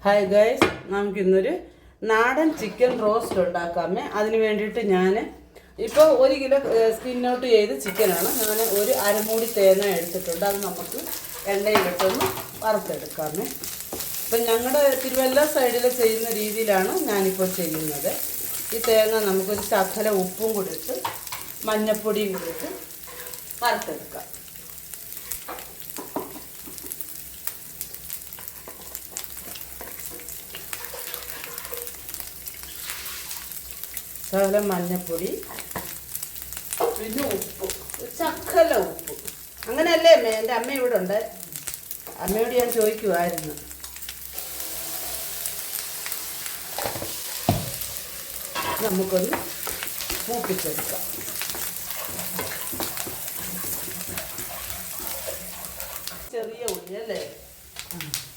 Hi guys, നമുക്കിന്നൊരു നാടൻ chicken roast ഉണ്ടാക്കാമേ. അതിന് വേണ്ടിയിട്ട് ഞാൻ ഇപ്പോൾ 1 കിലോ സ്കിൻ ഔട്ട് ചെയ്ത് ചിക്കനാണ്. ഞാൻ ഒരു അരമൂടി തേങ്ങ എടുത്തിട്ടുണ്ട്. അത് നമുക്ക് എണ്ണയിലിട്ടൊന്ന് വറുത്തെടുക്കാമേ. ഇപ്പം ഞങ്ങളുടെ തിരുവല്ല സൈഡിൽ ചെയ്യുന്ന രീതിയിലാണ് ഞാനിപ്പോൾ ചെയ്യുന്നത്. ഈ തേങ്ങ നമുക്കൊരു ശകല ഉപ്പും കൂടിയിട്ട് മഞ്ഞൾപ്പൊടിയും കൂടിയിട്ട് വറുത്തെടുക്കാം. ശകലം മഞ്ഞൾപ്പൊടി, പിന്നെ ഉപ്പ്, ശകല ഉപ്പ്. അങ്ങനെയല്ലേ അമ്മ? എൻ്റെ അമ്മ ഇവിടെ ഉണ്ട്. അമ്മയോട് ഞാൻ ചോദിക്കുമായിരുന്നു. നമുക്കൊന്ന് മൂപ്പിച്ചെടുക്കാം. ചെറിയ ഉള്ളി അല്ലേ?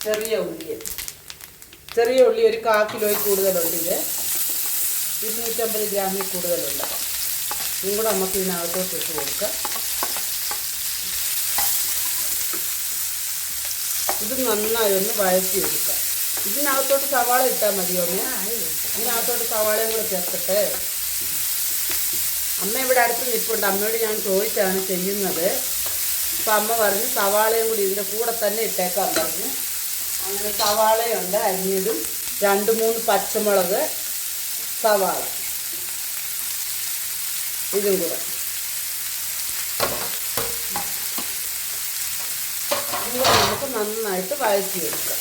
ചെറിയ ഉള്ളി ഒരു 1/4 കിലോയിൽ കൂടുതലുണ്ട്. ഇത് 250 ഗ്രാമിൽ കൂടുതലുണ്ട്. ഇതും കൂടെ നമുക്ക് ഇതിനകത്തോട്ട് ഇട്ട് കൊടുക്കാം. ഇത് നന്നായി ഒന്ന് വഴറ്റിയെടുക്കാം. ഇതിനകത്തോട്ട് സവാള ഇട്ടാൽ മതിയോ? ഇതിനകത്തോട്ട് സവാളയും കൂടെ ചേർത്തിട്ട്. അമ്മ ഇവിടെ അടുത്ത് നിൽപ്പുണ്ട്. അമ്മയോട് ഞാൻ ചോദിച്ചാണ് ചെയ്യുന്നത്. അപ്പം അമ്മ പറഞ്ഞ് സവാളയും കൂടി ഇതിൻ്റെ കൂടെ തന്നെ ഇട്ടേക്കാൻ പറഞ്ഞു. അങ്ങനെ സവാളയുണ്ട് അരിഞ്ഞതും, 2-3 പച്ചമുളക്, സവാള, ഇതും കൂടെ നമുക്ക് നന്നായിട്ട് വഴറ്റിയെടുക്കാം.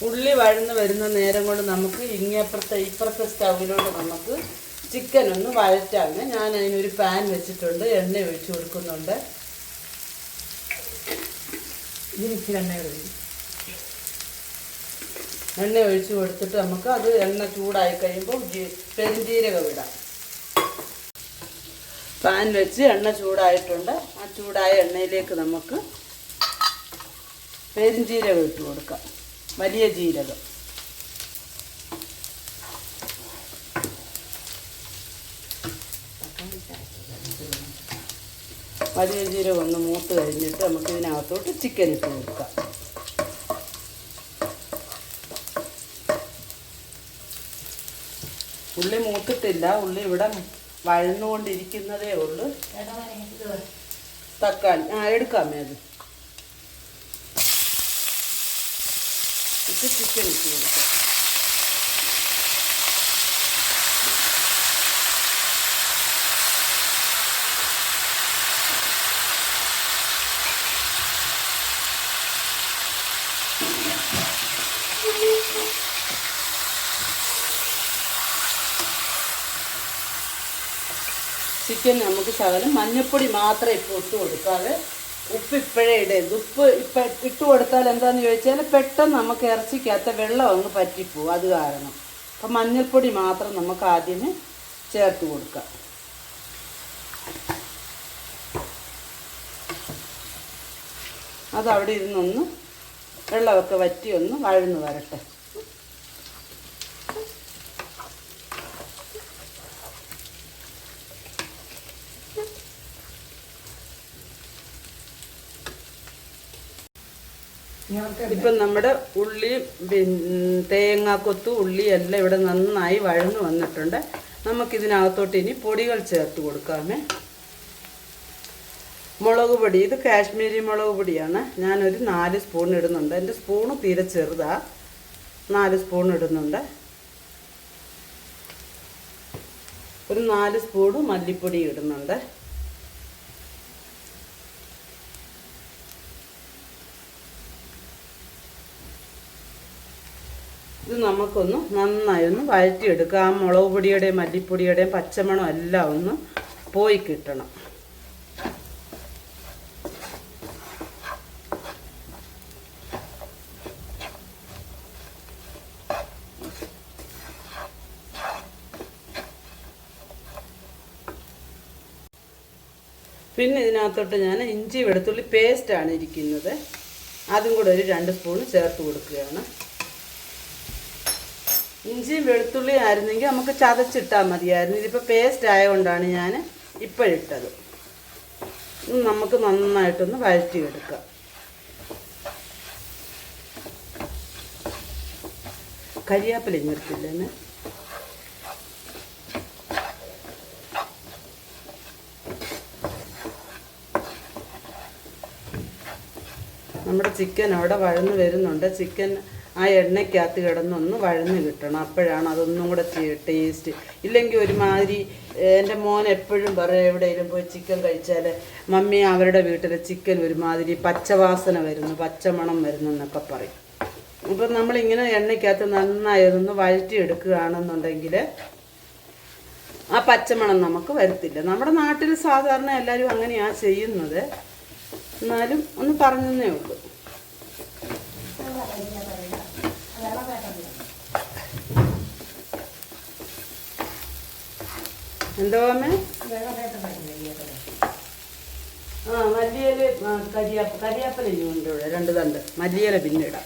ഉള്ളി വഴന്ന് വരുന്ന നേരം കൊണ്ട് നമുക്ക് ഇപ്പുറത്തെ സ്റ്റൗവിലോട്ട് നമുക്ക് ചിക്കൻ ഒന്ന് വഴറ്റാണ്. ഞാൻ അതിനൊരു പാൻ വെച്ചിട്ടുണ്ട്. എണ്ണ ഒഴിച്ചു കൊടുക്കുന്നുണ്ട്. എണ്ണ ഒഴിച്ച് കൊടുത്തിട്ട് നമുക്ക് അത് എണ്ണ ചൂടായി കഴിയുമ്പോൾ പെരുംജീരകം ഇടാം. പാൻ വെച്ച് എണ്ണ ചൂടായിട്ടുണ്ട്. ആ ചൂടായ എണ്ണയിലേക്ക് നമുക്ക് പെരുംജീരകം ഇട്ട് കൊടുക്കാം. വലിയ ജീരകം, വലിയ ജീരകം ഒന്ന് മൂത്ത് കഴിഞ്ഞിട്ട് നമുക്ക് ഇതിനകത്തോട്ട് ചിക്കൻ ഇട്ട് കൊടുക്കാം. ഉള്ളി മൂത്തിട്ടില്ല. ഉള്ളി ഇവിടെ വഴന്നുകൊണ്ടിരിക്കുന്നതേ ഉള്ളൂ. തക്കാളി എടുക്കാമേ. അത് ഇട്ട് ചിക്കൻ ഇട്ട് കൊടുക്കാം. ചിക്കൻ നമുക്ക് ശകലം മഞ്ഞൾപ്പൊടി മാത്രം ഇപ്പോൾ ഇട്ട് കൊടുക്കാതെ ഉപ്പ് ഇപ്പോഴേ ഇടരുത്. ഉപ്പ് ഇപ്പം ഇട്ട് കൊടുത്താൽ എന്താണെന്ന് ചോദിച്ചാൽ പെട്ടെന്ന് നമുക്ക് ഇറച്ചിക്കകത്ത വെള്ളം അങ്ങ് പറ്റിപ്പോവും. അത് കാരണം അപ്പം മഞ്ഞൾപ്പൊടി മാത്രം നമുക്ക് ആദ്യമേ ചേർത്ത് കൊടുക്കാം. അതവിടെ ഇരുന്നൊന്ന് വെള്ളമൊക്കെ വറ്റി ഒന്ന് വഴന്ന് വരട്ടെ. ഇപ്പം നമ്മുടെ ഉള്ളിയും തേങ്ങാക്കൊത്തു ഉള്ളി എല്ലാം ഇവിടെ നന്നായി വഴന്നു വന്നിട്ടുണ്ട്. നമുക്കിതിനകത്തോട്ട് ഇനി പൊടികൾ ചേർത്ത് കൊടുക്കാമേ. മുളക് പൊടി, ഇത് കാശ്മീരി മുളക് പൊടിയാണ്. ഞാനൊരു 4 സ്പൂൺ ഇടുന്നുണ്ട്. എൻ്റെ സ്പൂണ് തീരെ ചെറുതാണ്. 4 സ്പൂൺ ഇടുന്നുണ്ട്. ഒരു 4 സ്പൂണ് മല്ലിപ്പൊടി ഇടുന്നുണ്ട്. ഇത് നമുക്കൊന്ന് നന്നായി ഒന്ന് വഴറ്റിയെടുക്കുക. ആ മുളക് പൊടിയുടെയും മല്ലിപ്പൊടിയുടെയും പച്ചമണം എല്ലാം ഒന്ന് പോയി കിട്ടണം. പിന്നെ ഇതിനകത്തോട്ട് ഞാൻ ഇഞ്ചി വെളുത്തുള്ളി പേസ്റ്റാണ് ഇരിക്കുന്നത്. അതും കൂടെ ഒരു 2 സ്പൂൺ ചേർത്ത് കൊടുക്കുകയാണ്. ഇഞ്ചിയും വെളുത്തുള്ളി ആയിരുന്നെങ്കിൽ നമുക്ക് ചതച്ചിട്ടാൽ മതിയായിരുന്നു. ഇതിപ്പോൾ പേസ്റ്റ് ആയതുകൊണ്ടാണ് ഞാൻ ഇപ്പോഴിട്ടത്. നമുക്ക് നന്നായിട്ടൊന്ന് വഴറ്റിയെടുക്കാം. കരിയാപ്പില ഇങ്ങെടുത്തില്ലേ. നമ്മുടെ ചിക്കൻ അവിടെ വഴന്ന് വരുന്നുണ്ട്. ചിക്കൻ ആ എണ്ണയ്ക്കകത്ത് കിടന്നൊന്ന് വഴന്ന് കിട്ടണം. അപ്പോഴാണ് അതൊന്നും കൂടെ ടേസ്റ്റ്. ഇല്ലെങ്കിൽ ഒരുമാതിരി എൻ്റെ മോൻ എപ്പോഴും പറയും എവിടെയെങ്കിലും പോയി ചിക്കൻ കഴിച്ചാൽ മമ്മി അവരുടെ വീട്ടിലെ ചിക്കൻ ഒരുമാതിരി പച്ചവാസന വരുന്നു, പച്ചമണം വരുന്നു എന്നൊക്കെ പറയും. അപ്പം നമ്മളിങ്ങനെ എണ്ണയ്ക്കകത്ത് നന്നായി അതൊന്ന് വഴറ്റിയെടുക്കുകയാണെന്നുണ്ടെങ്കിൽ ആ പച്ചമണം നമുക്ക് വരത്തില്ല. നമ്മുടെ നാട്ടിൽ സാധാരണ എല്ലാവരും അങ്ങനെയാണ് ചെയ്യുന്നത്. എന്നാലും ഒന്ന് പറഞ്ഞേ ഉള്ളൂ. എന്തോ അമ്മേ? ആ മല്ലിയില കരിയാപ്പല ഉണ്ട് ഇവിടെ 2 തണ്ട്. മല്ലിയില പിന്നെ ഇടാം.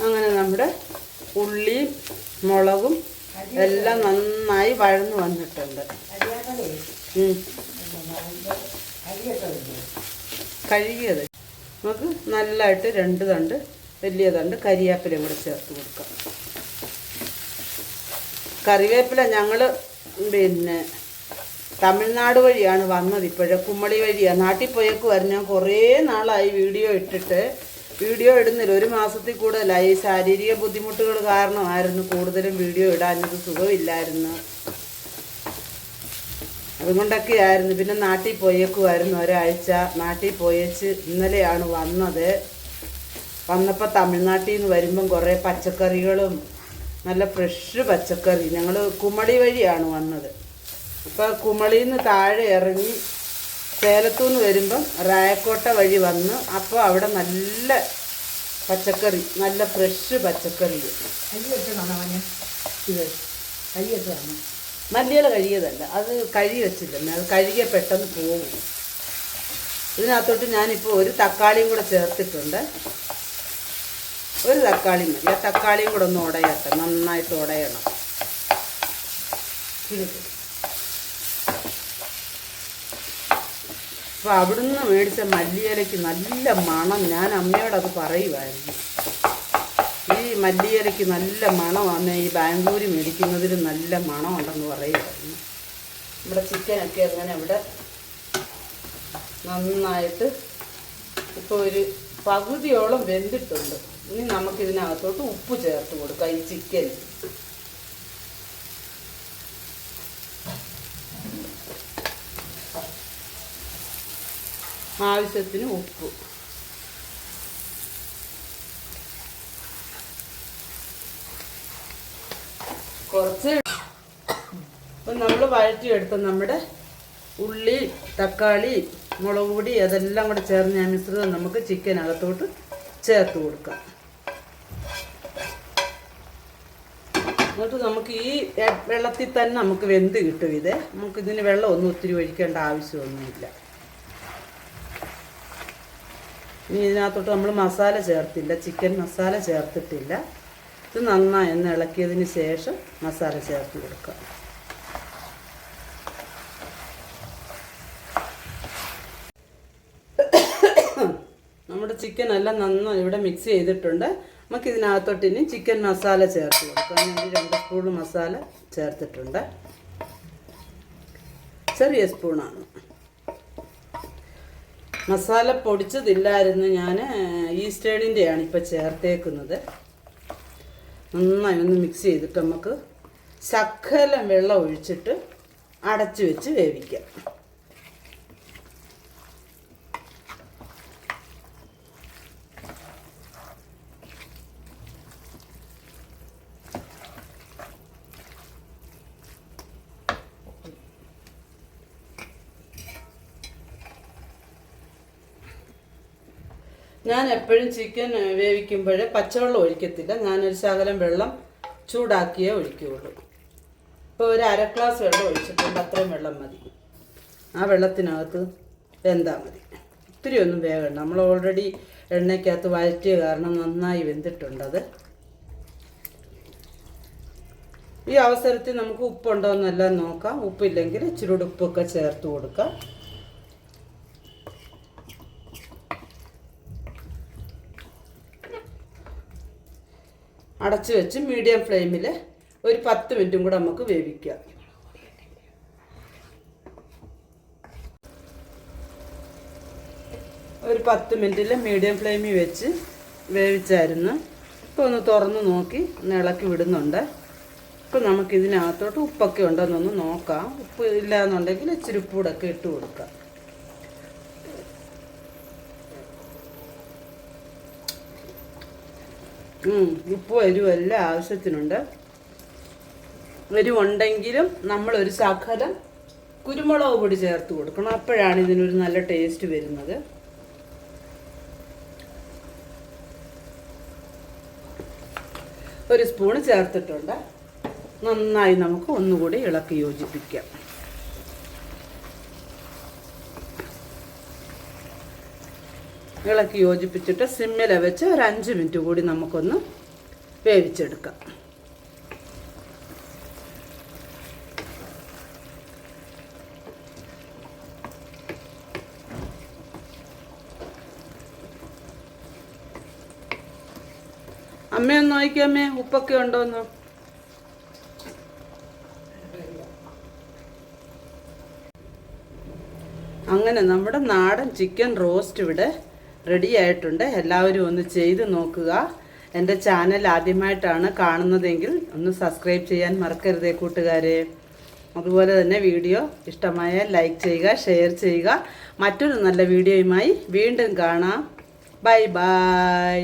അങ്ങനെ നമ്മുടെ ഉള്ളിയും മുളകും എല്ലാം നന്നായി വഴന്ന് വന്നിട്ടുണ്ട്. കഴുകിയത് നമുക്ക് നല്ലതായിട്ട് 2 തണ്ട് വലിയ തണ്ട് കരിവേപ്പിലയും കൂടെ ചേർത്ത് കൊടുക്കാം. കറിവേപ്പില ഞങ്ങൾ പിന്നെ തമിഴ്നാട് വഴിയാണ് വന്നത്. ഇപ്പോഴേ കുമ്മളി വഴിയാണ്. നാട്ടിൽ പോയേക്കുമായിരുന്നു. ഞാൻ കുറേ നാളായി വീഡിയോ ഇട്ടിട്ട്. വീഡിയോ ഇടുന്നില്ല. 1 മാസത്തിൽ കൂടുതലായി. ശാരീരിക ബുദ്ധിമുട്ടുകൾ കാരണമായിരുന്നു കൂടുതലും വീഡിയോ ഇടാനത്. സുഖമില്ലായിരുന്നു, അതുകൊണ്ടൊക്കെയായിരുന്നു. പിന്നെ നാട്ടിൽ പോയേക്കുമായിരുന്നു ഒരാഴ്ച. നാട്ടിൽ പോയേച്ച് ഇന്നലെയാണ് വന്നത്. വന്നപ്പോൾ തമിഴ്നാട്ടിൽ നിന്ന് വരുമ്പം കുറേ പച്ചക്കറികളും നല്ല ഫ്രഷ് പച്ചക്കറി. ഞങ്ങൾ കുമളി വഴിയാണ് വന്നത്. അപ്പോൾ കുമളിയിൽ നിന്ന് താഴെ ഇറങ്ങി സേലത്തുനിന്ന് വരുമ്പം റായക്കോട്ട വഴി വന്ന് അപ്പോൾ അവിടെ നല്ല പച്ചക്കറി, നല്ല ഫ്രഷ് പച്ചക്കറി. ഇത് മല്ലിയില കഴുകിയതല്ല, അത് കഴുകി വെച്ചില്ല. അത് കഴുകിയ പെട്ടെന്ന് പോകും. ഇതിനകത്തോട്ട് ഞാനിപ്പോൾ 1 തക്കാളിയും കൂടെ ചേർത്തിട്ടുണ്ട്. 1 തക്കാളി മതി. ആ തക്കാളിയും കൂടെ ഒന്ന് ഉടയട്ടെ, നന്നായിട്ട് ഉടയണം. അപ്പോൾ അവിടുന്ന് മേടിച്ച മല്ലിയിലയ്ക്ക് നല്ല മണം. ഞാൻ അമ്മയോടത് പറയുമായിരുന്നു. ഈ മല്ലിയിലയ്ക്ക് നല്ല മണമാണ്. ഈ ബാംഗ്ലൂർ മേടിക്കുന്നതിൽ നല്ല മണമുണ്ടെന്ന് പറയുമായിരുന്നു. ഇവിടെ ചിക്കനൊക്കെ അങ്ങനെ ഇവിടെ നന്നായിട്ട് ഇപ്പോൾ ഒരു പകുതിയോളം വെന്തിട്ടുണ്ട്. ഇനി നമുക്കിതിനകത്തോട്ട് ഉപ്പ് ചേർത്ത് കൊടുക്കാം. ഈ ചിക്കൻ ആവശ്യത്തിന് ഉപ്പ്, കുറച്ച്. ഇപ്പം നമ്മൾ വഴറ്റിയെടുത്ത നമ്മുടെ ഉള്ളി, തക്കാളി, മുളക് പൊടി അതെല്ലാം കൂടെ ചേർന്ന് ഞാൻ മിശ്രിതം നമുക്ക് ചിക്കനകത്തോട്ട് ചേർത്ത് കൊടുക്കാം. എന്നിട്ട് നമുക്ക് ഈ വെള്ളത്തിൽ തന്നെ നമുക്ക് വെന്ത് കിട്ടും. ഇത് നമുക്കിതിന് വെള്ളമൊന്നും ഒത്തിരി ഒഴിക്കേണ്ട ആവശ്യമൊന്നുമില്ല. ഇനി ഇതിനകത്തോട്ട് നമ്മൾ മസാല ചേർത്തില്ല, ചിക്കൻ മസാല ചേർത്തിട്ടില്ല. ഇത് നന്നായി ഒന്ന് ഇളക്കിയതിന് ശേഷം മസാല ചേർത്ത് കൊടുക്കാം. നമ്മുടെ ചിക്കൻ എല്ലാം നന്നായി ഇവിടെ മിക്സ് ചെയ്തിട്ടുണ്ട്. നമുക്ക് ഇതിനകത്തോട്ട് ഇനി ചിക്കൻ മസാല ചേർത്ത് കൊടുക്കാം. ഞാൻ 2 സ്പൂൺ മസാല ചേർത്തിട്ടുണ്ട്. ചെറിയ സ്പൂണാണ്. മസാല പൊടിച്ചതില്ലായിരുന്നു. ഞാൻ ഈസ്റ്റേണിൻ്റെയാണ് ഇപ്പോൾ ചേർത്തേക്കുന്നത്. നന്നായി ഒന്ന് മിക്സ് ചെയ്തിട്ട് നമുക്ക് ശകലം വെള്ളം ഒഴിച്ചിട്ട് അടച്ചു വെച്ച് വേവിക്കാം. ഞാൻ എപ്പോഴും ചിക്കൻ വേവിക്കുമ്പോൾ പച്ചവെള്ളം ഒഴിക്കത്തില്ല. ഞാനൊരു ശകലം വെള്ളം ചൂടാക്കിയേ ഒഴിക്കുകയുള്ളൂ. ഇപ്പോൾ 1/2 ഗ്ലാസ് വെള്ളം ഒഴിച്ചിട്ടുണ്ട്. അത്രയും വെള്ളം മതി. ആ വെള്ളത്തിനകത്ത് വെന്താൽ മതി. ഒത്തിരി ഒന്നും വേകണ്ട. നമ്മൾ ഓൾറെഡി എണ്ണയ്ക്കകത്ത് വഴറ്റിയ കാരണം നന്നായി വെന്തിട്ടുണ്ടത്. ഈ അവസരത്തിൽ നമുക്ക് ഉപ്പുണ്ടോ എന്നെല്ലാം നോക്കാം. ഉപ്പില്ലെങ്കിൽ ഇച്ചിരി ഉപ്പൊക്കെ ചേർത്ത് കൊടുക്കാം. അടച്ചു വെച്ച് മീഡിയം ഫ്ലെയിമിൽ ഒരു 10 മിനിറ്റും കൂടെ നമുക്ക് വേവിക്കാം. ഒരു 10 മിനിറ്റിൽ മീഡിയം ഫ്ലെയിമിൽ വെച്ച് വേവിച്ചായിരുന്നു. ഇപ്പോൾ ഒന്ന് തുറന്ന് നോക്കി ഒന്ന് ഇളക്കി വിടുന്നുണ്ട്. ഇപ്പോൾ നമുക്കിതിനകത്തോട്ട് ഉപ്പൊക്കെ ഉണ്ടോയെന്നൊന്ന് നോക്കാം. ഉപ്പ് ഇല്ല എന്നുണ്ടെങ്കിൽ ഇച്ചിരി ഉപ്പൂടൊക്കെ ഇട്ട് കൊടുക്കാം. ഉപ്പും എരിവും എല്ലാം ആവശ്യത്തിനുണ്ട്. എരിവുണ്ടെങ്കിലും നമ്മളൊരു ശകലം കുരുമുളക് പൊടി ചേർത്ത് കൊടുക്കണം. അപ്പോഴാണ് ഇതിനൊരു നല്ല ടേസ്റ്റ് വരുന്നത്. ഒരു സ്പൂൺ ചേർത്തിട്ടുണ്ട്. നന്നായി നമുക്ക് ഒന്നുകൂടി ഇളക്കി യോജിപ്പിക്കാം. ഇളക്കി യോജിപ്പിച്ചിട്ട് സിമ്മിൽ വെച്ച് ഒരു 5 മിനിറ്റ് കൂടി നമുക്കൊന്ന് വേവിച്ചെടുക്കാം. അമ്മയൊന്ന് നോക്കിയമ്മേ, ഉപ്പൊക്കെ ഉണ്ടോന്ന്. അങ്ങനെ നമ്മുടെ നാടൻ ചിക്കൻ റോസ്റ്റ് ഇവിടെ റെഡി ആയിട്ടുണ്ട്. എല്ലാവരും ഒന്ന് ചെയ്ത് നോക്കുക. എൻ്റെ ചാനൽ ആദ്യമായിട്ടാണ് കാണുന്നതെങ്കിൽ ഒന്ന് സബ്സ്ക്രൈബ് ചെയ്യാൻ മറക്കരുതേ കൂട്ടുകാരെ. അതുപോലെ തന്നെ വീഡിയോ ഇഷ്ടമായാൽ ലൈക്ക് ചെയ്യുക, ഷെയർ ചെയ്യുക. മറ്റൊരു നല്ല വീഡിയോയുമായി വീണ്ടും കാണാം. Bye bye.